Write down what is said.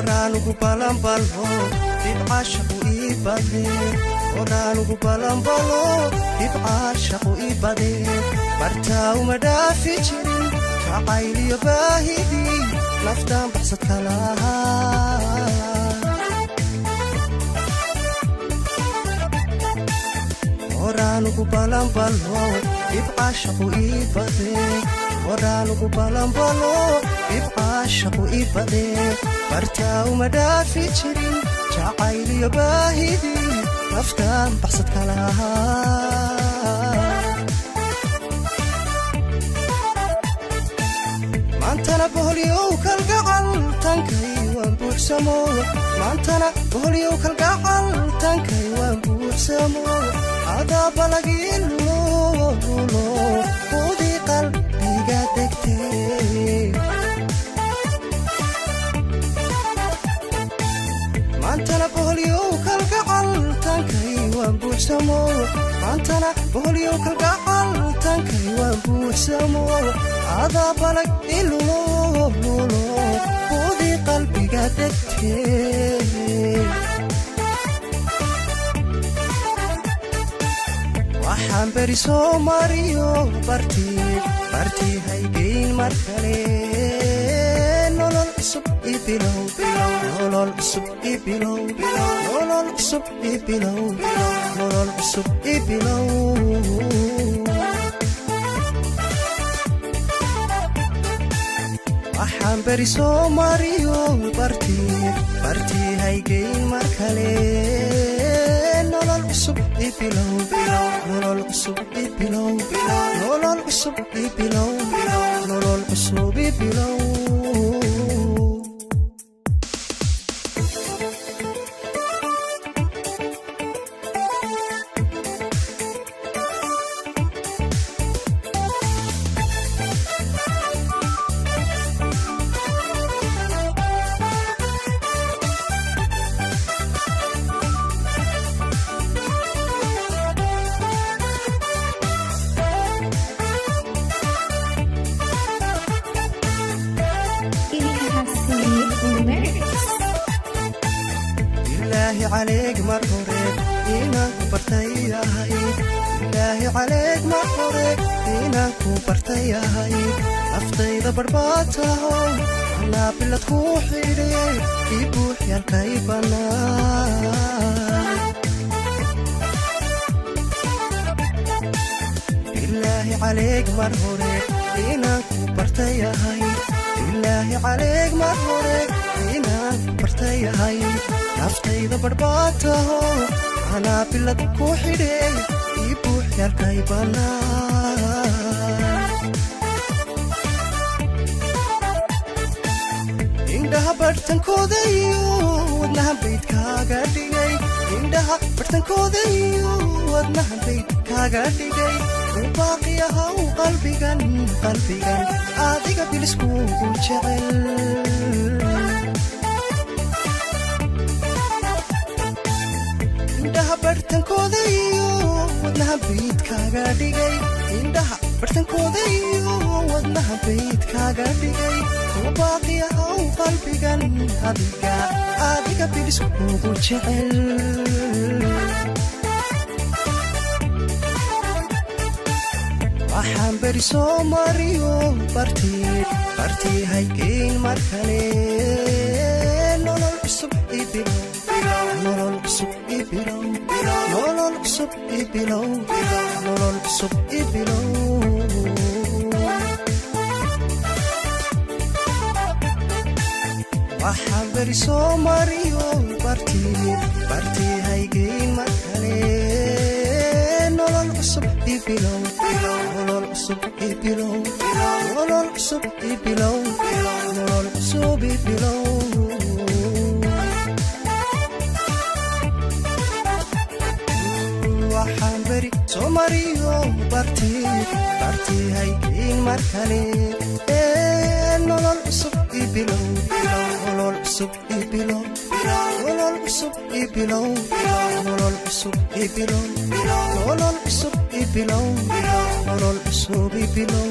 oranugu balambalo dibcashaqu ibade oranugu balambalo dibcashaqu ibade bartaa uma dhaafi jirin jacayliyo baahidii naftaan baxsadka lahaa oranugu balambalo dibcashaqu ibade oranugu balambalo dibcashaqu ibade bartaa uma dhaafi jirin jacayliyo baahidii naftaan baxsadka lahaa maantana boholyow kalgacal tankay waan buuxsamo maantana boholyow kalgacal tankay waan buuxsamo adaa balagilulo udii qalbiga degtee maantana boholyow kalgacal tankay waan buuxsamo maantana boholyow kalgacal tankay waan buuxsamo adaa balagilulo udii qalbiga degtee waxaan beri soo mariyo bartii haygeyn mar kale nolol cusub ibilow nolol cusub ibilow nolol cusub ibilow nolol cusub ibilow waxaan beri soo mariyo bartii haygeyn mar kale nolol cusub ibilow nolol cusub ibilow nolol cusub ibilow nolol cusub ibilow عليك مرحوري إنا كبرتي هاي إلهي عليك مرحوري إنا كبرتي هاي أفضي ضبرباتها أنا بلد خوحي لي يبوح يا الكيبانا إلهي عليك مرحوري إنا كبرتي هاي إلهي عليك مرحوري إنا كبرتي هاي naftayda barbaataho anaa bilad ku xidhay ii buux yaalkay bannaan indhaha barhtankooda iyo wadnaha baydkaaga dhigay indhaha barhtankooda iyo wadnaha baydkaaga dhigay u baaqi ahaw qalbigan adiga biliskuugu jecel indhaha barhtankooda iyo wadnaha baydkaaga dhigay indhaha barhtankooda iyo wadnaha baydkaaga dhigay u baaqi ahaw qalbigan adiga biliskuugu jecel waxaan beri soo mariyo bartii haygeyn mar kale nolol cusub ibilow nolol cusub ibilow nolol cusub ibilow nolol cusub ibilow waxaan beri soo mariyo bartii haygeyn mar kale nolol cusub ibilow nolol cusub ibilow nolol cusub ibilow nolol cusub ibilow waxaan beri soo mariyo bartii haygeyn mar kale nolol cusub ibilow nolol cusub ibilow nolol cusub ibilow nolol cusub ibilow nolol cusub ibilow nolol cusub ibilow